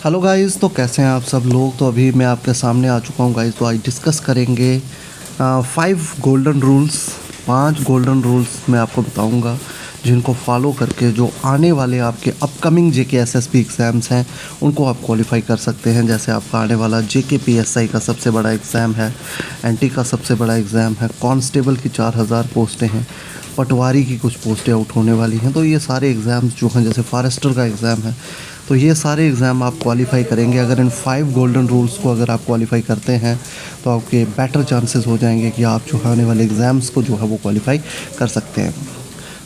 Hello guys, तो कैसे हैं आप सब लोग। तो अभी मैं आपके सामने आ चुका हूँ गाइस। तो आज डिस्कस करेंगे 5 गोल्डन रूल्स मैं आपको बताऊंगा, जिनको फॉलो करके जो आने वाले आपके अपकमिंग जेके एसएसबी एग्ज़ाम्स हैं उनको आप क्वालिफाई कर सकते हैं। जैसे आपका आने वाला जेके पीएसआई का सबसे बड़ा एग्ज़ाम है, एनटी का सबसे बड़ा एग्ज़ाम है, कांस्टेबल की 4000 पोस्टें हैं, पटवारी की कुछ पोस्टें आउट होने वाली हैं। तो ये सारे एग्ज़ाम्स जो हैं, जैसे फॉरेस्टर का एग्ज़ाम है, तो ये सारे एग्ज़ाम आप क्वालिफाई करेंगे। अगर इन 5 गोल्डन रूल्स को अगर आप क्वालिफाई करते हैं तो आपके बेटर चांसेस हो जाएंगे कि आप जो आने वाले एग्ज़ाम्स को जो है वो क्वालिफाई कर सकते हैं।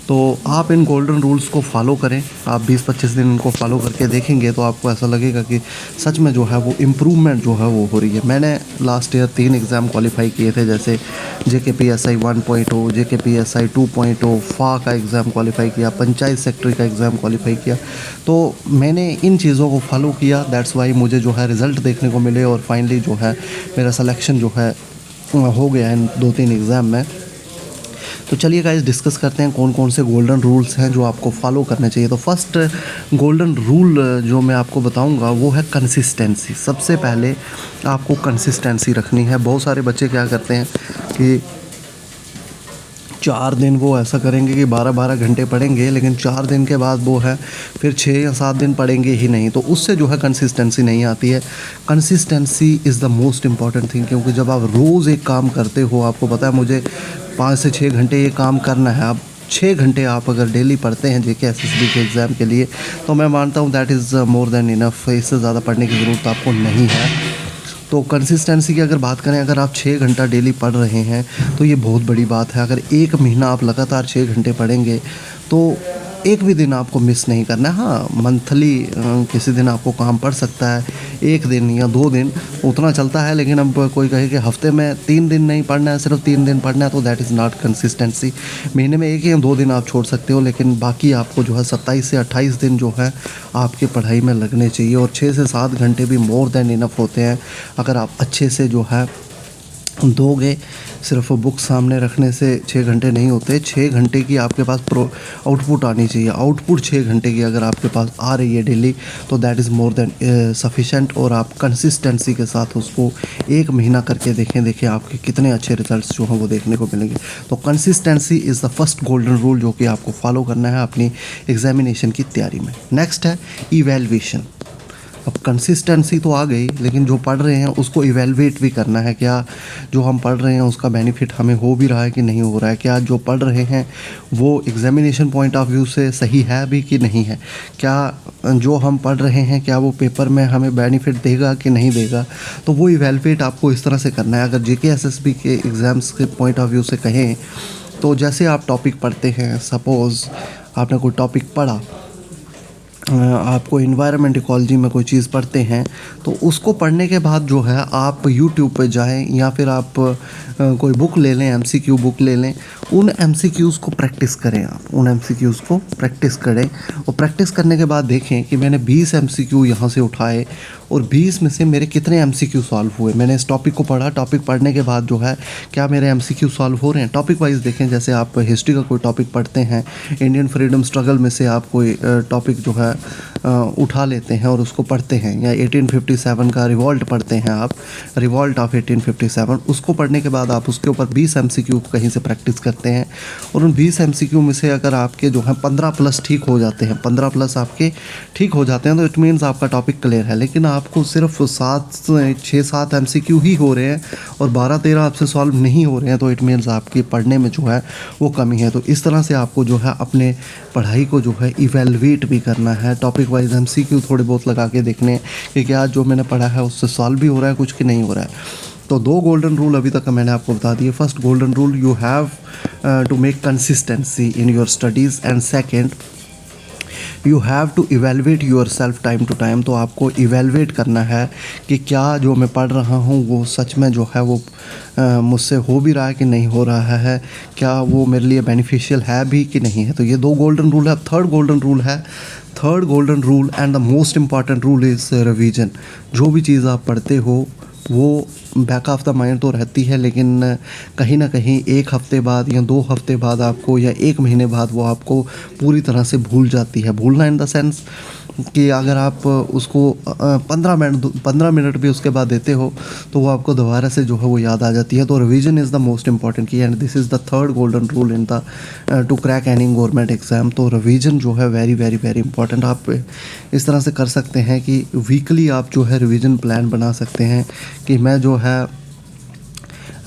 तो आप इन गोल्डन रूल्स को फॉलो करें। आप 20-25 दिन इनको फॉलो करके देखेंगे तो आपको ऐसा लगेगा कि सच में जो है वो इम्प्रूवमेंट जो है वो हो रही है। मैंने लास्ट ईयर 3 एग्ज़ाम क्वालिफाई किए थे, जैसे जेके पीएसआई 1.0, जेके पीएसआई 2.0, फा का एग्ज़ाम क्वालिफाई किया, पंचायत सेक्रेटरी का एग्ज़ाम क्वालिफाई किया। तो मैंने इन चीज़ों को फॉलो किया, दैट्स वाई मुझे जो है रिज़ल्ट देखने को मिले और फाइनली जो है मेरा सिलेक्शन जो है हो गया इन 2-3 एग्ज़ाम में। तो चलिए गाइस, डिस्कस करते हैं कौन कौन से गोल्डन रूल्स हैं जो आपको फॉलो करने चाहिए। तो फर्स्ट गोल्डन रूल जो मैं आपको बताऊंगा वो है कंसिस्टेंसी। सबसे पहले आपको कंसिस्टेंसी रखनी है। बहुत सारे बच्चे क्या करते हैं कि 4 दिन वो ऐसा करेंगे कि 12-12 घंटे पढ़ेंगे, लेकिन 4 दिन के बाद वो है फिर 6 या 7 दिन पढ़ेंगे ही नहीं। तो उससे जो है कंसिस्टेंसी नहीं आती है। Consistency is the most important thing, क्योंकि जब आप रोज़ एक काम करते हो, आपको पता है मुझे 5 से 6 घंटे ये काम करना है। आप 6 घंटे आप अगर डेली पढ़ते हैं जेके एसएसबी के एग्ज़ाम के लिए, तो मैं मानता हूँ that is more than enough. इससे ज़्यादा पढ़ने की ज़रूरत आपको नहीं है। तो कंसिस्टेंसी की अगर बात करें, अगर आप 6 घंटा डेली पढ़ रहे हैं तो ये बहुत बड़ी बात है। अगर 1 महीना आप लगातार 6 घंटे पढ़ेंगे तो एक भी दिन आपको मिस नहीं करना है। हाँ, मंथली किसी दिन आपको काम पड़ सकता है, 1 दिन या 2 दिन उतना चलता है, लेकिन अब कोई कहे कि हफ्ते में 3 दिन नहीं पढ़ना है, सिर्फ 3 दिन पढ़ना है, तो दैट इज़ नॉट कंसिस्टेंसी। महीने में 1 या 2 दिन आप छोड़ सकते हो, लेकिन बाकी आपको जो है 27 से 28 दिन जो है आपकी पढ़ाई में लगने चाहिए। और 6 से 7 घंटे भी मोर देन इनफ होते हैं अगर आप अच्छे से जो है दोगे। सिर्फ बुक सामने रखने से 6 घंटे नहीं होते। 6 घंटे की आपके पास आउटपुट आनी चाहिए। आउटपुट 6 घंटे की अगर आपके पास आ रही है डेली, तो that is more than sufficient. और आप कंसिस्टेंसी के साथ उसको 1 महीना करके देखें आपके कितने अच्छे रिजल्ट्स जो हैं वो देखने को मिलेंगे। तो consistency is the first golden rule जो कि आपको फॉलो करना है अपनी एग्जामिनेशन की तैयारी में। नेक्स्ट है इवैल्यूएशन। अब कंसिस्टेंसी तो आ गई, लेकिन जो पढ़ रहे हैं उसको इवेलुएट भी करना है। क्या जो हम पढ़ रहे हैं उसका बेनिफिट हमें हो भी रहा है कि नहीं हो रहा है? क्या जो पढ़ रहे हैं वो एग्जामिनेशन पॉइंट ऑफ व्यू से सही है भी कि नहीं है? क्या जो हम पढ़ रहे हैं क्या वो पेपर में हमें बेनिफिट देगा कि नहीं देगा? तो वो इवेलुएट आपको इस तरह से करना है। अगर जेके एसएसबी के एग्ज़ाम्स के पॉइंट ऑफ व्यू से कहें तो जैसे आप टॉपिक पढ़ते हैं, सपोज़ आपने कोई टॉपिक पढ़ा, आपको इन्वायरमेंट इकोलॉजी में कोई चीज़ पढ़ते हैं, तो उसको पढ़ने के बाद जो है आप यूट्यूब पे जाएं या फिर आप कोई बुक ले लें, एमसीक्यू बुक ले लें। उन एमसीक्यूज़ को प्रैक्टिस करें। आप उन एमसीक्यूज़ को प्रैक्टिस करें और प्रैक्टिस करने के बाद देखें कि मैंने 20 एमसीक्यू यहाँ से उठाए और 20 में से मेरे कितने एमसीक्यू सॉल्व हुए। मैंने इस टॉपिक को पढ़ा, टॉपिक पढ़ने के बाद जो है क्या मेरे एमसीक्यू सॉल्व हो रहे हैं। टॉपिक वाइज देखें। जैसे आप हिस्ट्री का कोई टॉपिक पढ़ते हैं, इंडियन फ्रीडम स्ट्रगल में से आप कोई टॉपिक जो है उठा लेते हैं और उसको पढ़ते हैं, या 1857 का रिवॉल्ट पढ़ते हैं आप, रिवॉल्ट ऑफ 1857, उसको पढ़ने के बाद आप उसके ऊपर 20 एमसीक्यू कहीं से प्रैक्टिस करते हैं। और उन 20 एमसीक्यू में से अगर आपके जो है 15 प्लस ठीक हो जाते हैं, 15 प्लस आपके ठीक हो जाते हैं, तो इट मीन्स आपका टॉपिक क्लियर है। लेकिन आपको सिर्फ 6-7 एमसीक्यू ही हो रहे हैं और 12-13 आपसे सॉल्व नहीं हो रहे हैं, तो इट मीन्स आपकी पढ़ने में जो है वो कमी है। तो इस तरह से आपको जो है अपने पढ़ाई को जो है इवेलुएट भी करना है। टॉपिक वाइज एमसीक्यू थोड़े बहुत लगा के देखने कि क्या जो मैंने पढ़ा है उससे सॉल्व भी हो रहा है कुछ कि नहीं हो रहा है। तो 2 गोल्डन रूल अभी तक मैंने आपको बता दिए। First golden rule, you have to make consistency in your studies, and second you have to evaluate yourself time to time. तो आपको इवेलुएट करना है कि क्या जो मैं पढ़ रहा हूँ वो सच में जो है वो मुझसे हो भी रहा है कि नहीं हो रहा है, क्या वो मेरे लिए बेनिफिशियल है भी कि नहीं है। तो ये 2 गोल्डन रूल है। Third golden rule and the most important rule is revision. जो भी चीज़ आप पढ़ते हो वो बैक ऑफ द माइंड तो रहती है, लेकिन कहीं ना कहीं 1 हफ्ते बाद या 2 हफ्ते बाद आपको, या 1 महीने बाद वो आपको पूरी तरह से भूल जाती है। भूलना इन द सेंस कि अगर आप उसको 15 मिनट भी उसके बाद देते हो तो वो आपको दोबारा से जो है वो याद आ जाती है। तो revision is the most important key, and this is the third golden rule in the to crack any government exam. तो रिवीजन जो है वेरी वेरी वेरी इंपॉर्टेंट। आप इस तरह से कर सकते हैं कि वीकली आप जो है रिवीजन प्लान बना सकते हैं कि मैं जो है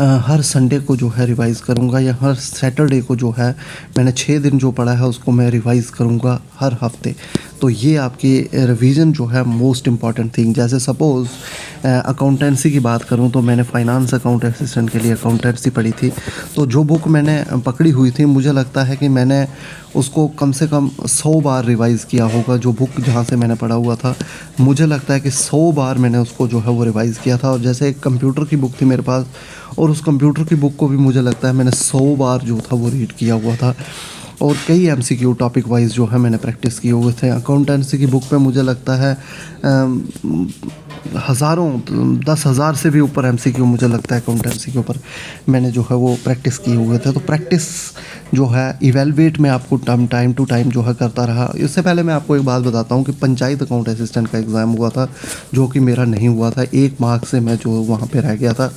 हर संडे को जो है रिवाइज़ करूँगा, या हर सैटरडे को जो है मैंने 6 दिन जो पढ़ा है उसको मैं रिवाइज़ करूँगा हर हफ्ते। तो ये आपकी रिवीजन जो है मोस्ट इम्पॉर्टेंट थिंग। जैसे सपोज़ अकाउंटेंसी की बात करूँ तो मैंने फाइनेंस अकाउंट असिस्टेंट के लिए अकाउंटेंसी पढ़ी थी। तो जो बुक मैंने पकड़ी हुई थी, मुझे लगता है कि मैंने उसको कम से कम 100 बार रिवाइज़ किया होगा। जो बुक जहाँ से मैंने पढ़ा हुआ था, मुझे लगता है कि 100 बार मैंने उसको जो है वो रिवाइज़ किया था। और जैसे एक कंप्यूटर की बुक थी मेरे पास, और उस कंप्यूटर की बुक को भी मुझे लगता है मैंने 100 बार जो था वो रीड किया हुआ था। और कई एमसीक्यू टॉपिक वाइज जो है मैंने प्रैक्टिस किए हुए थे। अकाउंटेंसी की बुक पे मुझे लगता है हज़ारों 10,000 से भी ऊपर एमसीक्यू मुझे लगता है अकाउंटेंसी के ऊपर मैंने जो है वो प्रैक्टिस किए हुए थे। तो प्रैक्टिस जो है इवेलुएट में आपको टाइम टू टाइम जो है करता रहा। इससे पहले मैं आपको एक बात बताता हूँ कि पंचायत अकाउंट असिस्टेंट का एग्ज़ाम हुआ था, जो कि मेरा नहीं हुआ था। 1 मार्क से मैं जो वहाँ पे रह गया था।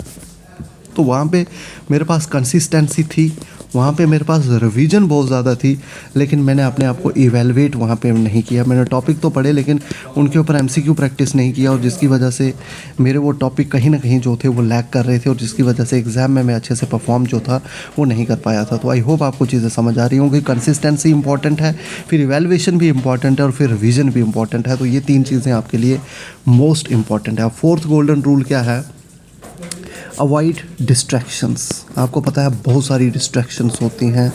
तो वहाँ पे मेरे पास कंसिस्टेंसी थी, वहाँ पे मेरे पास रिवीजन बहुत ज़्यादा थी, लेकिन मैंने अपने आप को इवेलुएट वहाँ पे नहीं किया। मैंने टॉपिक तो पढ़े लेकिन उनके ऊपर एमसीक्यू प्रैक्टिस नहीं किया, और जिसकी वजह से मेरे वो टॉपिक कहीं ना कहीं जो थे वो लैग कर रहे थे, और जिसकी वजह से एग्ज़ाम में मैं अच्छे से परफॉर्म जो था वो नहीं कर पाया था। तो आई होप आपको चीज़ें समझ आ रही होंगी। कंसिस्टेंसी इंपॉर्टेंट है, फिर इवेलुएशन भी इंपॉर्टेंट है, और फिर रिवीजन भी इंपॉर्टेंट है। तो ये 3 चीज़ें आपके लिए मोस्ट इंपॉर्टेंट है। फोर्थ गोल्डन रूल क्या है? Avoid distractions. आपको पता है बहुत सारी डिस्ट्रैक्शंस होती हैं,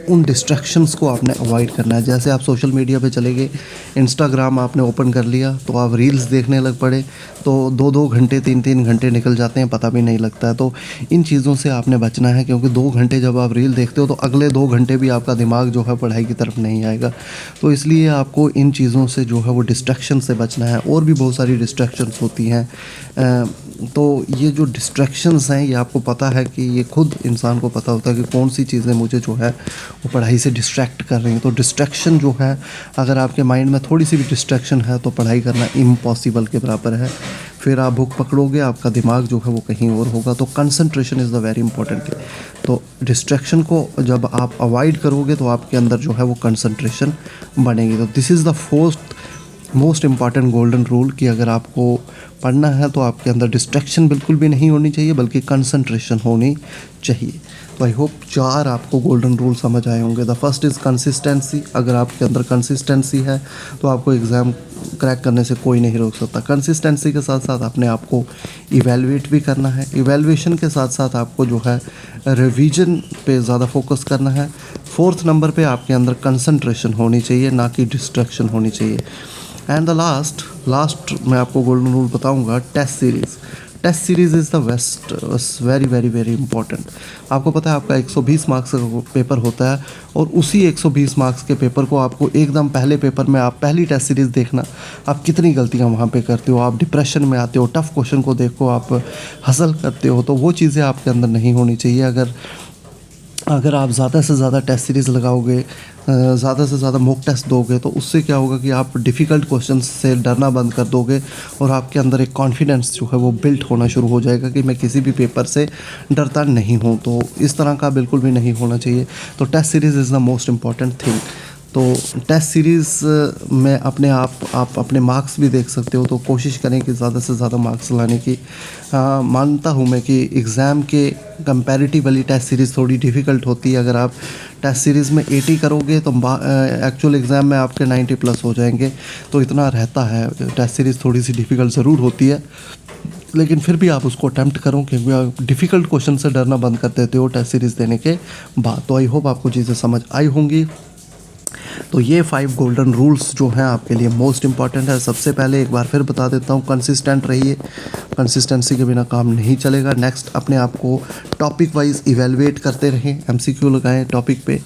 उन डिस्ट्रैक्शंस को आपने अवॉइड करना है। जैसे आप सोशल मीडिया पे चले गए, इंस्टाग्राम आपने ओपन कर लिया तो आप रील्स देखने लग पड़े, तो 2-2 घंटे 3-3 घंटे निकल जाते हैं, पता भी नहीं लगता है। तो इन चीज़ों से आपने बचना है, क्योंकि 2 घंटे जब आप रील देखते हो तो अगले 2 घंटे भी आपका दिमाग जो है पढ़ाई की तरफ नहीं आएगा। तो इसलिए आपको इन चीज़ों से जो है वो डिस्ट्रैक्शन से बचना है। और भी बहुत सारी डिस्ट्रैक्शंस होती हैं। तो ये जो डिस्ट्रैक्शंस हैं, ये आपको पता है कि ये खुद इंसान को पता होता है कि कौन सी चीज़ें मुझे जो है वो पढ़ाई से डिस्ट्रैक्ट कर रही हैं। तो डिस्ट्रैक्शन जो है, अगर आपके माइंड में थोड़ी सी भी डिस्ट्रैक्शन है तो पढ़ाई करना इम्पॉसिबल के बराबर है। फिर आप बुक पकड़ोगे, आपका दिमाग जो है वो कहीं और होगा। तो concentration is the very important thing. तो डिस्ट्रैक्शन को जब आप अवॉइड करोगे तो आपके अंदर जो है वो कंसंट्रेशन बनेगी। तो this is the fourth most important golden rule कि अगर आपको पढ़ना है तो आपके अंदर डिस्ट्रैक्शन बिल्कुल भी नहीं होनी चाहिए, बल्कि कंसंट्रेशन होनी चाहिए। तो आई होप 4 आपको गोल्डन रूल समझ आए होंगे। The first is consistency. अगर आपके अंदर कंसिस्टेंसी है तो आपको एग्ज़ाम क्रैक करने से कोई नहीं रोक सकता। कंसिस्टेंसी के साथ साथ अपने आप को इवेलुएट भी करना है। इवेलुएशन के साथ साथ आपको जो है रिवीजन पे ज़्यादा फोकस करना है। 4th नंबर पे आपके अंदर कंसंट्रेशन होनी चाहिए, ना कि डिस्ट्रैक्शन होनी चाहिए। एंड द लास्ट मैं आपको गोल्डन रूल बताऊंगा, test series. Test series is the best, very very very important. आपको पता है आपका 120 मार्क्स का पेपर होता है, और उसी 120 मार्क्स के पेपर को आपको एकदम पहले पेपर में आप पहली टेस्ट सीरीज़ देखना, आप कितनी गलतियां वहाँ पे करते हो, आप डिप्रेशन में आते हो, टफ़ क्वेश्चन को देखो आप हसल करते हो। तो वो चीज़ें आपके अंदर नहीं होनी चाहिए। अगर आप ज़्यादा से ज़्यादा टेस्ट सीरीज़ लगाओगे, ज़्यादा से ज़्यादा मॉक टेस्ट दोगे, तो उससे क्या होगा कि आप डिफ़िकल्ट क्वेश्चन से डरना बंद कर दोगे, और आपके अंदर एक कॉन्फिडेंस जो है वो बिल्ड होना शुरू हो जाएगा कि मैं किसी भी पेपर से डरता नहीं हूँ। तो इस तरह का बिल्कुल भी नहीं होना चाहिए। तो test series is the most important thing. तो टेस्ट सीरीज़ में आप अपने मार्क्स भी देख सकते हो। तो कोशिश करें कि ज़्यादा से ज़्यादा मार्क्स लाने की। मानता हूँ मैं कि एग्ज़ाम के कंपैरेटिवली टेस्ट सीरीज़ थोड़ी डिफ़िकल्ट होती है। अगर आप टेस्ट सीरीज़ में 80 करोगे तो एक्चुअल एग्ज़ाम में आपके 90+ हो जाएंगे। तो इतना रहता है। टेस्ट सीरीज़ थोड़ी सी डिफ़िकल्ट ज़रूर होती है, लेकिन फिर भी आप उसको अटैम्प्ट करो, क्योंकि आप डिफ़िकल्ट क्वेश्चन से डरना बंद कर देते हो टेस्ट सीरीज़ देने के बाद। तो आई होप आपको चीज़ें समझ आई होंगी। तो ये 5 गोल्डन रूल्स जो हैं आपके लिए मोस्ट इंपॉर्टेंट है। सबसे पहले एक बार फिर बता देता हूँ, कंसिस्टेंट रहिए, कंसिस्टेंसी के बिना काम नहीं चलेगा। नेक्स्ट, अपने आप को टॉपिक वाइज इवेलुएट करते रहें, एमसीक्यू लगाएं टॉपिक पे।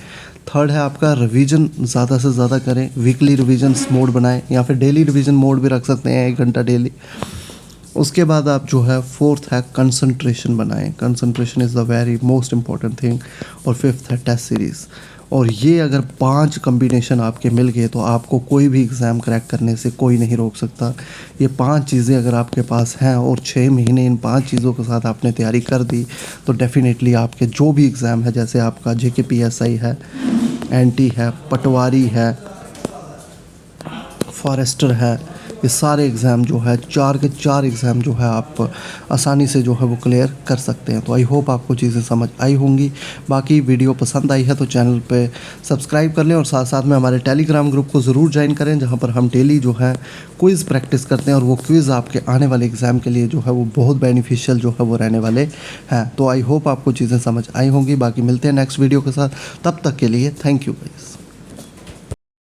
थर्ड है आपका रिवीजन ज़्यादा से ज़्यादा करें, वीकली रिवीजन मोड बनाएं, या फिर डेली रिवीजन मोड भी रख सकते हैं, 1 घंटा डेली। उसके बाद आप जो है 4th है कंसंट्रेशन बनाएं, concentration is the very most important thing. और 5th है टेस्ट सीरीज़। और ये अगर 5 कॉम्बिनेशन आपके मिल गए तो आपको कोई भी एग्ज़ाम क्रैक करने से कोई नहीं रोक सकता। ये 5 चीज़ें अगर आपके पास हैं और 6 महीने इन 5 चीज़ों के साथ आपने तैयारी कर दी तो डेफ़िनेटली आपके जो भी एग्ज़ाम है, जैसे आपका JKPSI है, NT है, पटवारी है, फॉरेस्टर है, ये सारे एग्ज़ाम जो है 4 के 4 एग्ज़ाम जो है आप आसानी से जो है वो क्लियर कर सकते हैं। तो आई होप आपको चीज़ें समझ आई होंगी। बाकी वीडियो पसंद आई है तो चैनल पे सब्सक्राइब कर लें और साथ साथ में हमारे टेलीग्राम ग्रुप को ज़रूर ज्वाइन करें, जहाँ पर हम डेली जो है क्विज़ प्रैक्टिस करते हैं और वो क्विज़ आपके आने वाले एग्ज़ाम के लिए जो है वो बहुत बेनिफिशियल जो है वो रहने वाले हैं। तो आई होप आपको चीज़ें समझ आई होंगी। बाकी मिलते हैं नेक्स्ट वीडियो के साथ, तब तक के लिए थैंक यू गाइस।